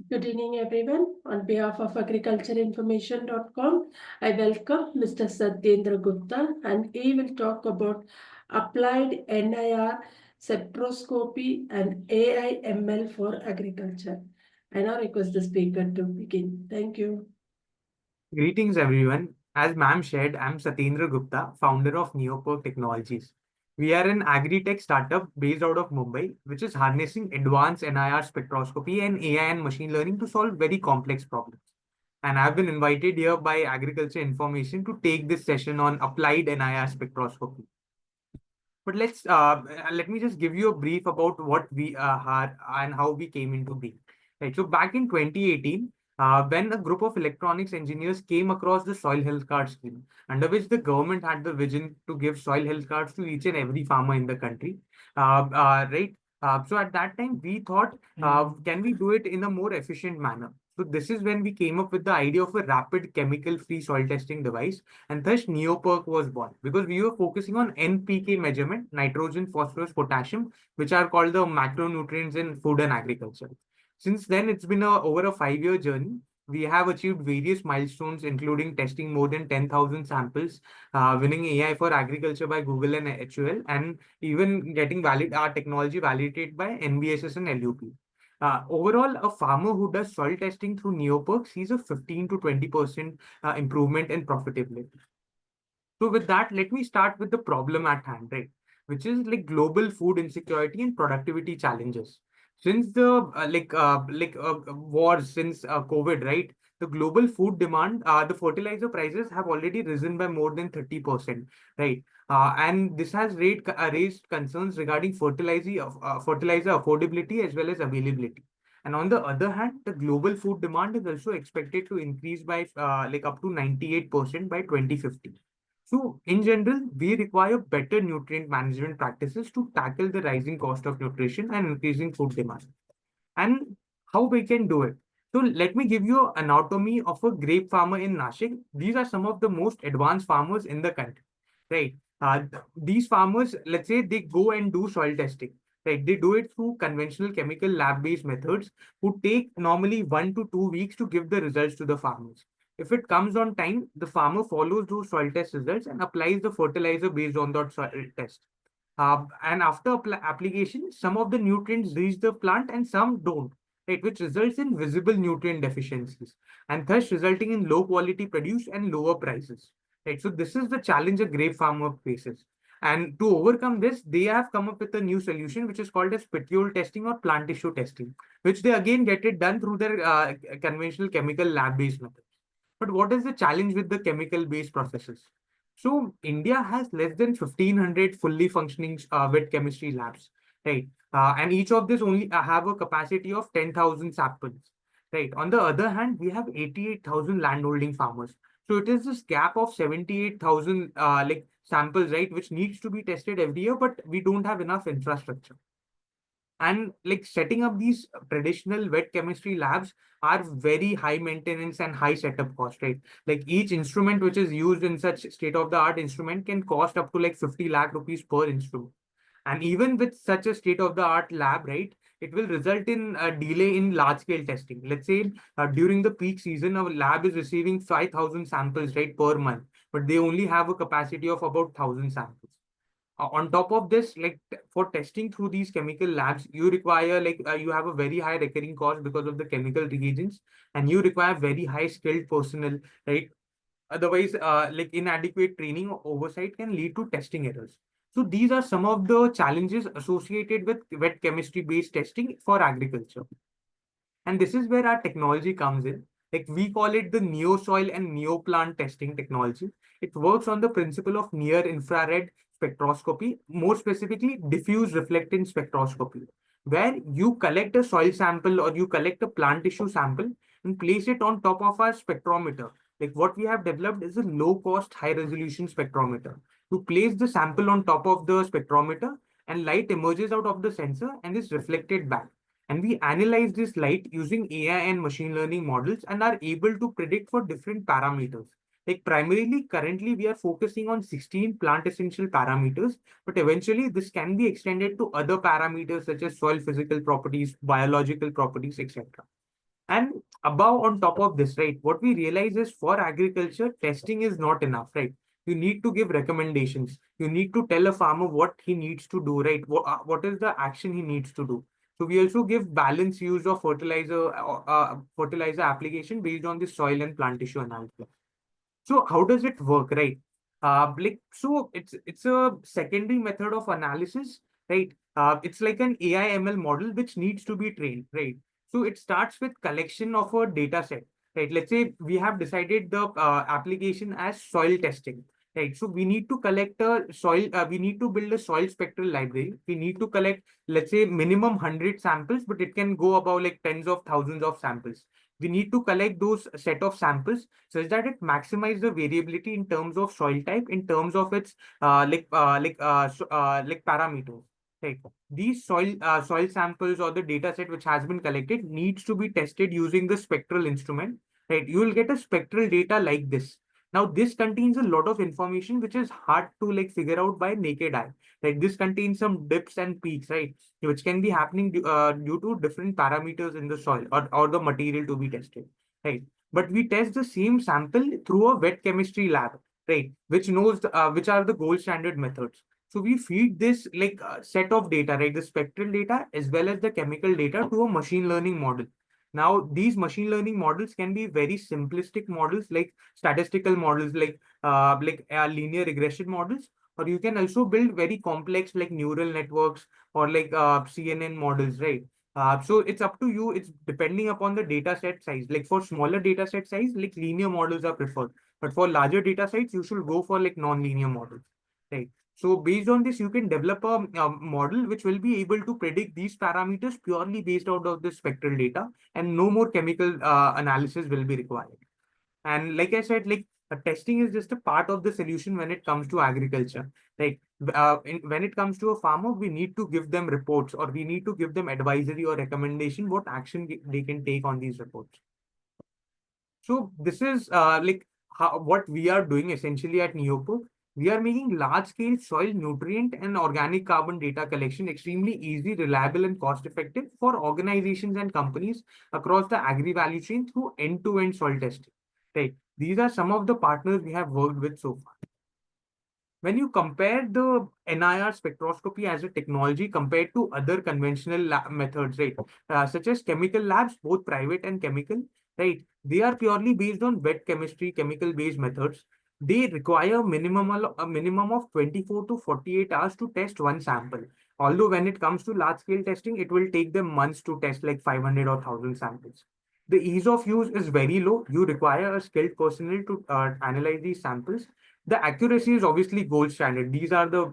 Good evening, everyone. On behalf of agricultureinformation.com, I welcome Mr. Satyendra Gupta, and he will talk about applied NIR, spectroscopy, and AI ML for agriculture. I now request the speaker to begin. Thank you. Greetings, everyone. As ma'am shared, I'm Satyendra Gupta, founder of Neoperk Technologies. We are an agri-tech startup based out of Mumbai, which is harnessing advanced NIR spectroscopy and AI and machine learning to solve very complex problems. And I've been invited here by Agriculture Information to take this session on applied NIR spectroscopy. But let me just give you a brief about what we had and how we came into being. Right. So back in 2018, when a group of electronics engineers came across the soil health card scheme, under which the government had the vision to give soil health cards to each and every farmer in the country, right? So at that time, we thought, can we do it in a more efficient manner? So this is when we came up with the idea of a rapid chemical-free soil testing device, and thus Neoperk was born because we were focusing on NPK measurement, nitrogen, phosphorus, potassium, which are called the macronutrients in food and agriculture. Since then, it's been over a 5-year journey. We have achieved various milestones, including testing more than 10,000 samples, winning AI for agriculture by Google and HUL, and even getting our technology validated by NBSS and LUP. Overall, a farmer who does soil testing through Neoperk sees a 15 to 20% improvement in profitability. So with that, let me start with the problem at hand, right? Which is like global food insecurity and productivity challenges. Since the wars, since COVID, right? The global food demand, the fertilizer prices have already risen by more than 30%, right? And this has raised concerns regarding fertilizer affordability as well as availability. And on the other hand, the global food demand is also expected to increase by up to 98% by 2050. So, in general, we require better nutrient management practices to tackle the rising cost of nutrition and increasing food demand. And how we can do it. So, let me give you an anatomy of a grape farmer in Nashik. These are some of the most advanced farmers in the country, right? These farmers, let's say they go and do soil testing, right? They do it through conventional chemical lab-based methods who take normally 1 to 2 weeks to give the results to the farmers. If it comes on time, the farmer follows those soil test results and applies the fertilizer based on that soil test. And after application, some of the nutrients reach the plant and some don't, right? Which results in visible nutrient deficiencies and thus resulting in low quality produce and lower prices, right? So this is the challenge a grape farmer faces. And to overcome this, they have come up with a new solution, which is called as petiole testing or plant tissue testing, which they again get it done through their conventional chemical lab-based methods. But what is the challenge with the chemical-based processes? So India has less than 1,500 fully functioning wet chemistry labs, right? And each of this only have a capacity of 10,000 samples, right? On the other hand, we have 88,000 landholding farmers. So it is this gap of 78,000 samples, right, which needs to be tested every year, but we don't have enough infrastructure. And like setting up these traditional wet chemistry labs are very high maintenance and high setup cost, right? Like each instrument which is used in such state of the art instrument can cost up to like 50 lakh rupees per instrument. And even with such a state of the art lab, right, it will result in a delay in large scale testing. Let's say during the peak season, our lab is receiving 5,000 samples, right, per month, but they only have a capacity of about 1,000 samples. On top of this, for testing through these chemical labs, you require you have a very high recurring cost because of the chemical reagents, and you require very high skilled personnel, right? Otherwise, inadequate training or oversight can lead to testing errors. So these are some of the challenges associated with wet chemistry based testing for agriculture. And this is where our technology comes in. Like we call it the neo-soil and neo-plant testing technology. It works on the principle of near-infrared spectroscopy, more specifically diffuse reflectance spectroscopy, where you collect a soil sample or you collect a plant tissue sample and place it on top of our spectrometer. Like what we have developed is a low-cost, high-resolution spectrometer. You place the sample on top of the spectrometer and light emerges out of the sensor and is reflected back. And we analyze this light using AI and machine learning models and are able to predict for different parameters. Like primarily, currently, we are focusing on 16 plant essential parameters, but eventually this can be extended to other parameters such as soil physical properties, biological properties, etc. And above on top of this, right, what we realize is for agriculture, testing is not enough, right? You need to give recommendations. You need to tell a farmer what he needs to do, right? What is the action he needs to do. So we also give balanced use of fertilizer application based on the soil and plant tissue analysis. So how does it work, right? So it's a secondary method of analysis, right? It's like an AI ML model which needs to be trained, right? So it starts with collection of a data set, right? Let's say we have decided the application as soil testing, right? So we need to collect a soil, we need to build a soil spectral library. We need to collect, let's say, minimum 100 samples, but it can go above like tens of thousands of samples. We need to collect those set of samples such that it maximizes the variability in terms of soil type, in terms of its like parameters. Right. These soil samples or the data set which has been collected needs to be tested using the spectral instrument. Right. You will get a spectral data like this. Now, this contains a lot of information which is hard to like figure out by naked eye. Like this contains some dips and peaks, right? Which can be happening due to different parameters in the soil or the material to be tested. Right. But we test the same sample through a wet chemistry lab, right? Which knows which are the gold standard methods. So we feed this like set of data, right? The spectral data as well as the chemical data to a machine learning model. Now, these machine learning models can be very simplistic models like statistical models, like linear regression models, or you can also build very complex like neural networks or like CNN models, right? So it's up to you. It's depending upon the data set size. Like for smaller data set size, like linear models are preferred. But for larger data sets, you should go for like non-linear models, right? So based on this, you can develop a model which will be able to predict these parameters purely based out of the spectral data, and no more chemical analysis will be required. And like I said, like testing is just a part of the solution when it comes to agriculture. Like when it comes to a farmer, we need to give them reports or we need to give them advisory or recommendation what action they can take on these reports. So this is what we are doing essentially at Neoperk. We are making large-scale soil nutrient and organic carbon data collection extremely easy, reliable, and cost-effective for organizations and companies across the agri value chain through end-to-end soil testing. Right. These are some of the partners we have worked with so far. When you compare the NIR spectroscopy as a technology compared to other conventional methods, right, such as chemical labs, both private and chemical, right, they are purely based on wet chemistry, chemical-based methods. They require a minimum of 24 to 48 hours to test one sample. Although when it comes to large-scale testing, it will take them months to test like 500 or 1,000 samples. The ease of use is very low. You require a skilled personnel to analyze these samples. The accuracy is obviously gold standard. These are the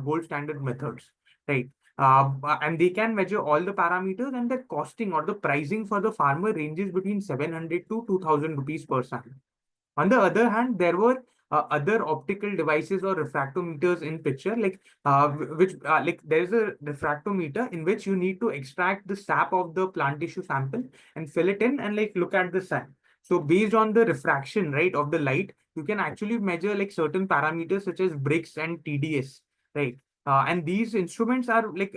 gold standard methods, right? And they can measure all the parameters, and the costing or the pricing for the farmer ranges between 700 to 2,000 rupees per sample. On the other hand, there were other optical devices or refractometers in picture, like which there is a refractometer in which you need to extract the sap of the plant tissue sample and fill it in and like look at the sun. So based on the refraction, right, of the light, you can actually measure like certain parameters such as Brix and TDS, right? And these instruments are like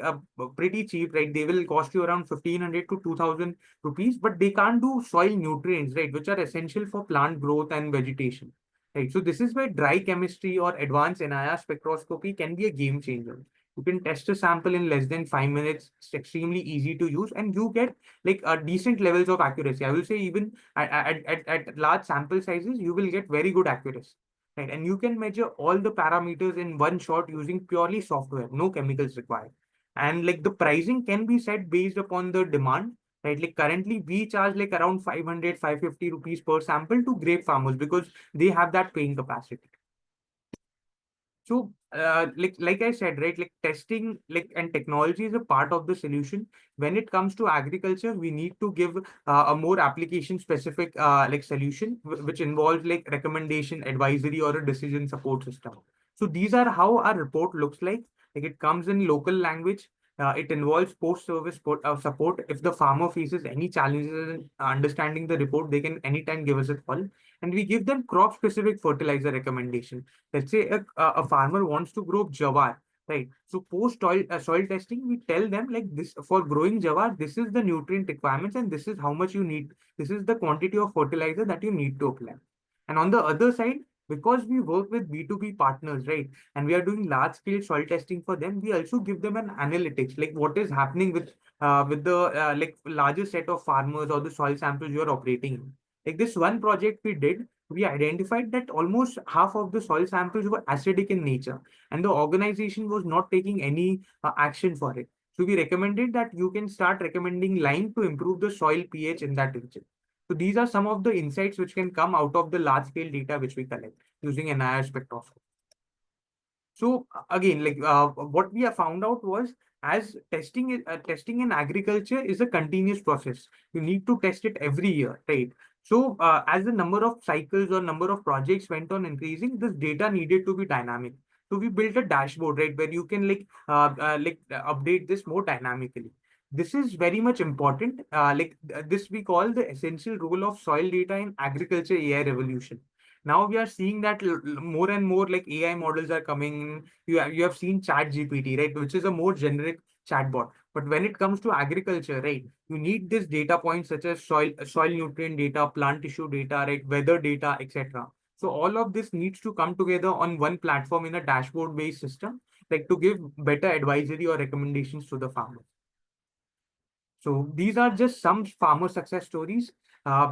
pretty cheap, right? They will cost you around 1,500 to 2,000 rupees, but they can't do soil nutrients, right, which are essential for plant growth and vegetation. Right. So this is where dry chemistry or advanced NIR spectroscopy can be a game changer. You can test a sample in less than 5 minutes. It's extremely easy to use, and you get like decent levels of accuracy. I will say even at large sample sizes, you will get very good accuracy. Right. And you can measure all the parameters in one shot using purely software, no chemicals required. And like the pricing can be set based upon the demand, right? Like currently we charge like around 500, 550 rupees per sample to grape farmers because they have that paying capacity. So, like I said, right, like testing, like and technology is a part of the solution. When it comes to agriculture, we need to give a more application specific like solution, which involves like recommendation, advisory, or a decision support system. So these are how our report looks like. Like it comes in local language. It involves post-service support. If the farmer faces any challenges in understanding the report, they can anytime give us a call, and we give them crop-specific fertilizer recommendation. Let's say a farmer wants to grow jawar, right? So post soil testing, we tell them like this for growing jawar, this is the nutrient requirements and this is how much you need. This is the quantity of fertilizer that you need to apply. And on the other side, because we work with B2B partners, right, and we are doing large scale soil testing for them, we also give them an analytics like what is happening with the like larger set of farmers or the soil samples you are operating in. Like this one project we did, we identified that almost half of the soil samples were acidic in nature, and the organization was not taking any action for it. So we recommended that you can start recommending lime to improve the soil pH in that region. So these are some of the insights which can come out of the large scale data which we collect using NIR spectroscopy. So again, like what we have found out was as testing in agriculture is a continuous process. You need to test it every year, right? So as the number of cycles or number of projects went on increasing, this data needed to be dynamic. So we built a dashboard, right, where you can update this more dynamically. This is very much important. This we call the essential role of soil data in agriculture AI revolution. Now we are seeing that more and more like AI models are coming. You have seen Chat GPT, right, which is a more generic chatbot. But when it comes to agriculture, right, you need this data points such as soil nutrient data, plant tissue data, right, weather data, etc. So all of this needs to come together on one platform in a dashboard based system, like to give better advisory or recommendations to the farmers. So these are just some farmer success stories.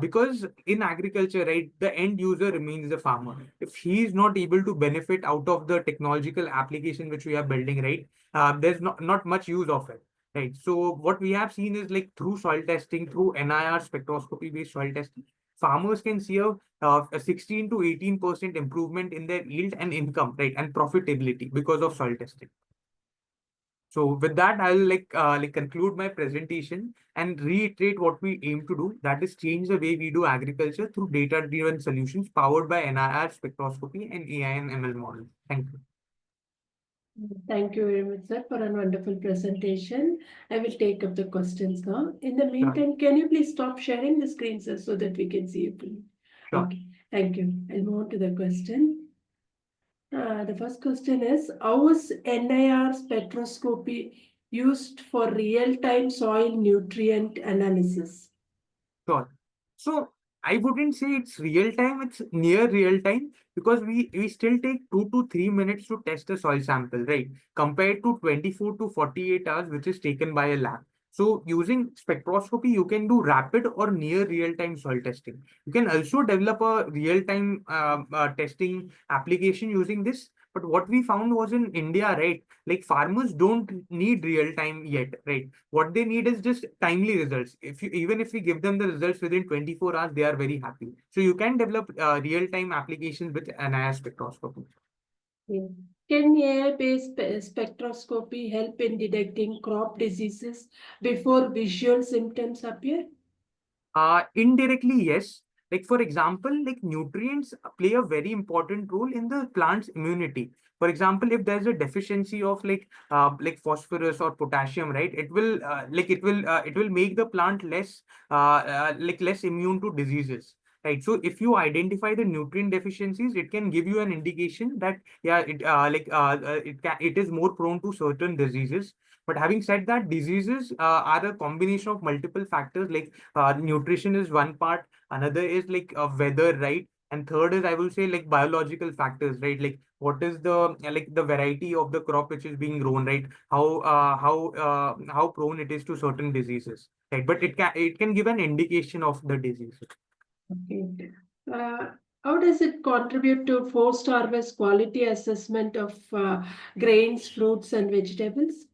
Because in agriculture, right, the end user remains the farmer. If he is not able to benefit out of the technological application which we are building, right, there's not much use of it, right? So what we have seen is like through soil testing, through NIR spectroscopy based soil testing, farmers can see a 16 to 18% improvement in their yield and income, right, and profitability because of soil testing. So with that, I'll conclude my presentation and reiterate what we aim to do. That is change the way we do agriculture through data-driven solutions powered by NIR spectroscopy and AI and ML models. Thank you. Thank you very much, sir, for a wonderful presentation. I will take up the questions now. In the Sure. meantime, can you please stop sharing the screen, sir, so that we can see you fully? Sure. Okay, thank you. I'll move on to the question. The first question is, how is NIR spectroscopy used for real-time soil nutrient analysis? Sure. So I wouldn't say it's real time, it's near real time because we still take 2 to 3 minutes to test a soil sample, right? Compared to 24 to 48 hours, which is taken by a lab. So using spectroscopy, you can do rapid or near real-time soil testing. You can also develop a real-time testing application using this. But what we found was in India, right? Like farmers don't need real-time yet, right? What they need is just timely results. Even if we give them the results within 24 hours, they are very happy. So you can develop real-time applications with NIR spectroscopy. Yeah. Can AI-based spectroscopy help in detecting crop diseases before visual symptoms appear? Indirectly, yes. Like for example, like nutrients play a very important role in the plant's immunity. For example, if there's a deficiency of like phosphorus or potassium, right, it will make the plant less immune to diseases. Right. So if you identify the nutrient deficiencies, it can give you an indication that yeah, it is more prone to certain diseases. But having said that, diseases are a combination of multiple factors like nutrition is one part, another is like weather, right, and third is I will say like biological factors, right, like what is the like the variety of the crop which is being grown, right, how prone it is to certain diseases, right, but it can give an indication of the disease. Okay. Uh, how does it contribute to post-harvest quality assessment of grains, fruits, and vegetables?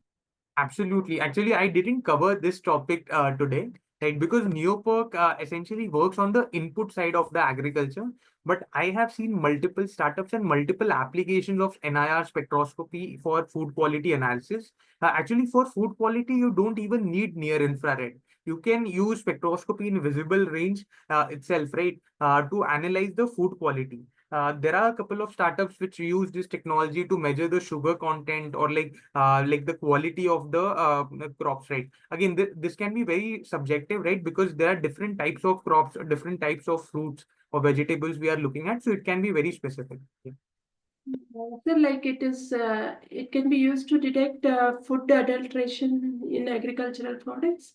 Absolutely. Actually, I didn't cover this topic today, right? Because Neoperk essentially works on the input side of the agriculture. But I have seen multiple startups and multiple applications of NIR spectroscopy for food quality analysis. Actually, for food quality, you don't even need near infrared. You can use spectroscopy in visible range itself, right, to analyze the food quality. There are a couple of startups which use this technology to measure the sugar content or like the quality of the crops, right? Again, this can be very subjective, right? Because there are different types of crops, different types of fruits or vegetables we are looking at, so it can be very specific. Yeah. So like it can be used to detect food adulteration in agricultural products.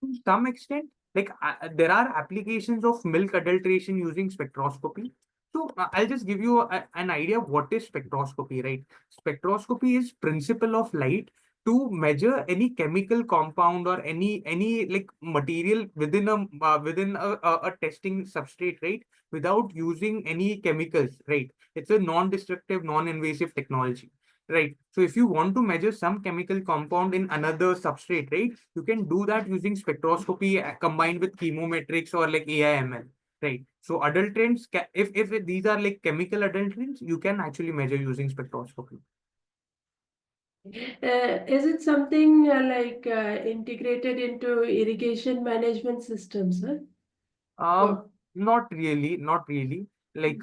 To some extent, like there are applications of milk adulteration using spectroscopy. So I'll just give you an idea of what is spectroscopy, right? Spectroscopy is principle of light to measure any chemical compound or any like material within a testing substrate, right? Without using any chemicals, right? It's a non-destructive, non-invasive technology. Right. So if you want to measure some chemical compound in another substrate, right, you can do that using spectroscopy combined with chemometrics or like AIML. Right. So adulterants, if these are like chemical adulterants, you can actually measure using spectroscopy. Is it something integrated into irrigation management systems? Huh? Um, Oh, Not really, not really. Like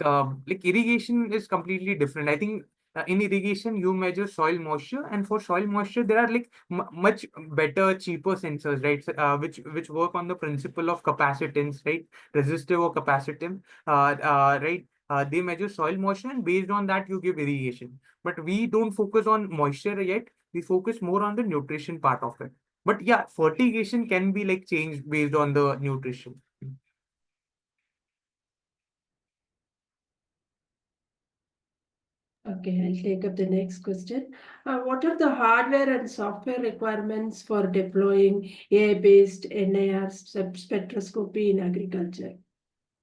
irrigation is completely different. I think in irrigation you measure soil moisture, and for soil moisture there are like much better, cheaper sensors, right? Which work on the principle of capacitance, right? Resistive or capacitive, right? They measure soil moisture, and based on that you give irrigation. But we don't focus on moisture yet. We focus more on the nutrition part of it. But yeah, fertigation can be like changed based on the nutrition. okay, I'll take up the next question. What are the hardware and software requirements for deploying AI-based NIR spectroscopy in agriculture?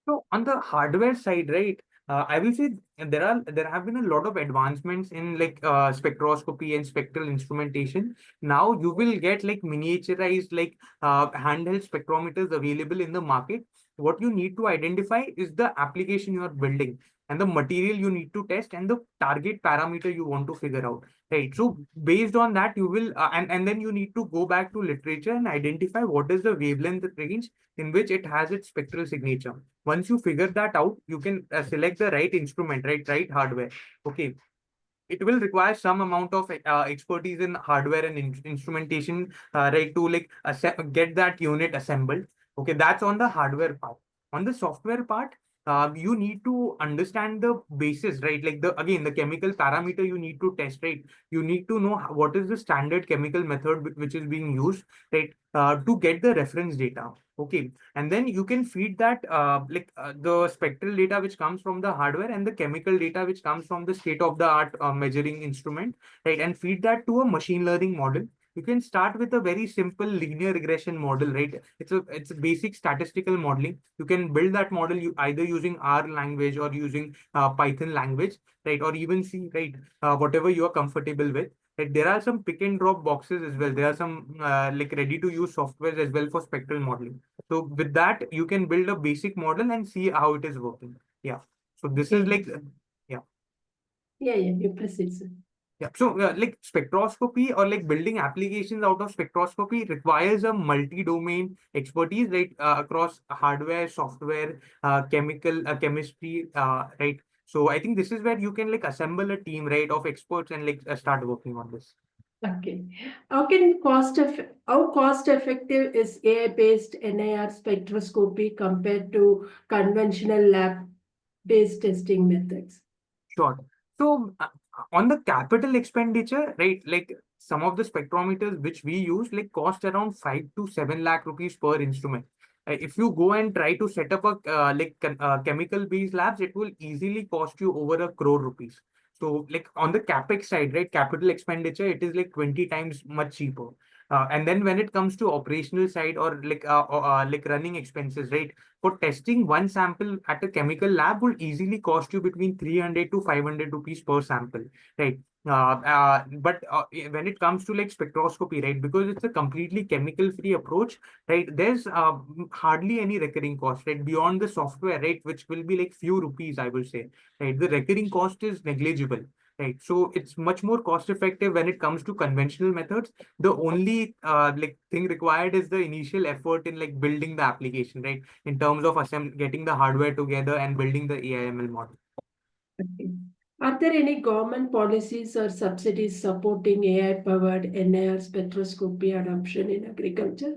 So on the hardware side, right, I will say there have been a lot of advancements in like spectroscopy and spectral instrumentation. Now you will get like miniaturized like handheld spectrometers available in the market. What you need to identify is the application you are building and the material you need to test and the target parameter you want to figure out. Right. So based on that, you will and then you need to go back to literature and identify what is the wavelength range in which it has its spectral signature. Once you figure that out, you can select the right instrument, right hardware. Okay, it will require some amount of expertise in hardware and instrumentation, right, to like get that unit assembled. Okay, that's on the hardware part. On the software part, you need to understand the basis, right? Like the again the chemical parameter you need to test, right? You need to know what is the standard chemical method which is being used, right, to get the reference data. Okay, and then you can feed that the spectral data which comes from the hardware and the chemical data which comes from the state of the art measuring instrument, right, and feed that to a machine learning model. You can start with a very simple linear regression model, right? It's a basic statistical modeling. You can build that model either using R language or using Python language, right, or even C, right, whatever you are comfortable with. Right, there are some pick and drop boxes as well. There are some like ready to use softwares as well for spectral modeling. So with that, you can build a basic model and see how it is working. Yeah. So this is Okay. like, yeah. Yeah, you proceed, sir. Yeah. So like spectroscopy or like building applications out of spectroscopy requires a multi-domain expertise, right, across hardware, software, chemistry, right. So I think this is where you can like assemble a team, right, of experts and like start working on this. Okay. How cost effective is AI-based NIR spectroscopy compared to conventional lab-based testing methods? Sure. So on the capital expenditure, right, like some of the spectrometers which we use like cost around 5 to 7 lakh rupees per instrument. If you go and try to set up a chemical based labs, it will easily cost you over 1 crore rupees. So like on the capex side, right, capital expenditure, it is like 20 times much cheaper. And then when it comes to operational side or like running expenses, right, for testing one sample at a chemical lab will easily cost you between 300 to 500 rupees per sample, right? But when it comes to like spectroscopy, right, because it's a completely chemical-free approach, right, there's hardly any recurring cost, right, beyond the software, right, which will be like few rupees, I will say, right? The recurring cost is negligible. Right, so it's much more cost effective when it comes to conventional methods. The only like thing required is the initial effort in like building the application, right? In terms of getting the hardware together and building the AIML model. Okay. Are there any government policies or subsidies supporting AI-powered NIR spectroscopy adoption in agriculture?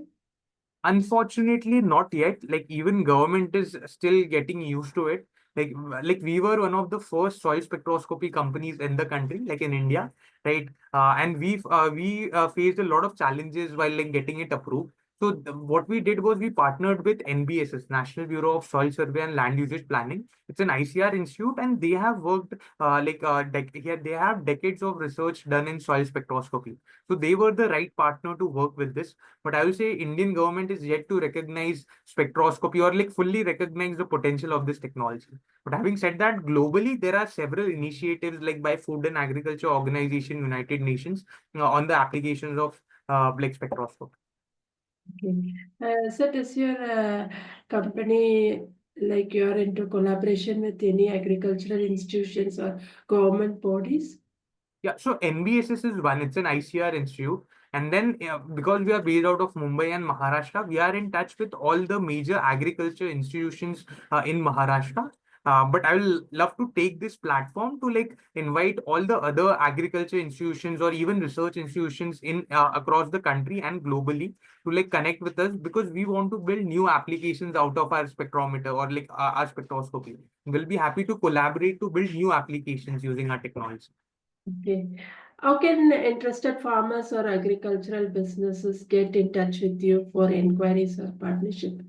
Unfortunately, not yet. Like even government is still getting used to it. Like we were one of the first soil spectroscopy companies in the country, like in India, right? And we faced a lot of challenges while like getting it approved. So what we did was we partnered with NBSS, National Bureau of Soil Survey and Land Usage Planning. It's an ICR institute, and they have worked here. They have decades of research done in soil spectroscopy. So they were the right partner to work with this. But I will say Indian government is yet to recognize spectroscopy or like fully recognize the potential of this technology. But having said that, globally there are several initiatives like by Food and Agriculture Organization, United Nations, on the applications of like spectroscopy. Okay. So does your company, like you are into collaboration with any agricultural institutions or government bodies? Yeah, so NBSS is one, it's an ICR institute. And then because we are based out of Mumbai and Maharashtra, we are in touch with all the major agriculture institutions in Maharashtra. But I will love to take this platform to like invite all the other agriculture institutions or even research institutions in across the country and globally to like connect with us, because we want to build new applications out of our spectrometer or like our spectroscopy. We'll be happy to collaborate to build new applications using our technology. Okay. How can interested farmers or agricultural businesses get in touch with you for inquiries or partnership?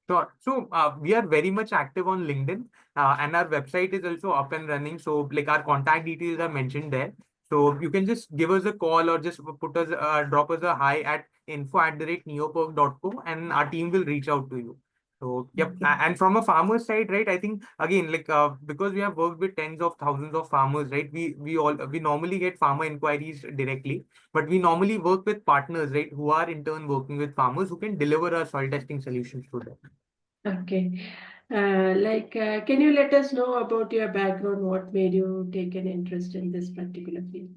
Sure. So we are very much active on LinkedIn, and our website is also up and running. So like our contact details are mentioned there. So you can just give us a call or just drop us a hi at info@neoperk.co, and our team will reach out to you. So yep. Okay. And from a farmer side, right? I think again, like because we have worked with tens of thousands of farmers, right? We normally get farmer inquiries directly, but we normally work with partners, right? Who are in turn working with farmers who can deliver our soil testing solutions to them. Okay. Can you let us know about your background? What made you take an interest in this particular field?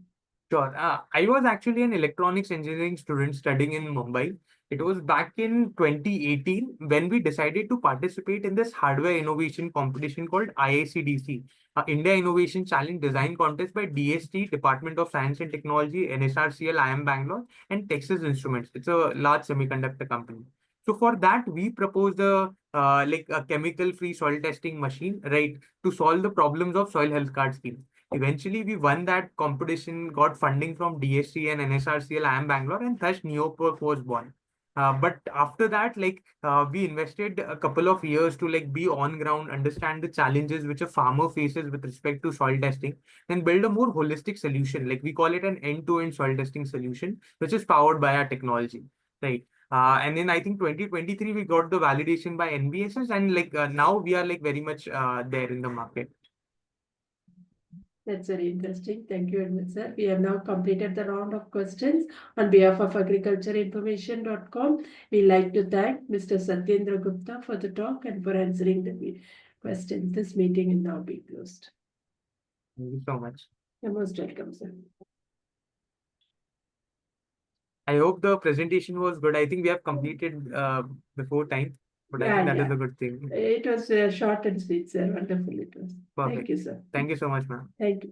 Sure. I was actually an electronics engineering student studying in Mumbai. It was back in 2018 when we decided to participate in this hardware innovation competition called IACDC, India Innovation Challenge Design Contest by DST, Department of Science and Technology, NSRCL, IIM Bangalore, and Texas Instruments. It's a large semiconductor company. So for that, we proposed a chemical-free soil testing machine, right, to solve the problems of soil health card scheme. Eventually, we won that competition, got funding from DSC and NSRCL, IIM Bangalore, and thus Neoperk was born. But after that, we invested a couple of years to like be on ground, understand the challenges which a farmer faces with respect to soil testing, and build a more holistic solution. Like we call it an end-to-end soil testing solution, which is powered by our technology, right? And in I think 2023 we got the validation by NBSS, and now we are like very much there in the market. That's very interesting. Thank you very much, sir. We have now completed the round of questions. On behalf of agricultureinformation.com, we like to thank Mr. Satyendra Gupta for the talk and for answering the questions. This meeting is now being closed. Thank you so much. You're most welcome, sir. I hope the presentation was good. I think we have completed before time, but I think that is a good thing. It was short and sweet, sir. Wonderful it was. Perfect. Thank you, sir. Thank you so much, ma'am. Thank you.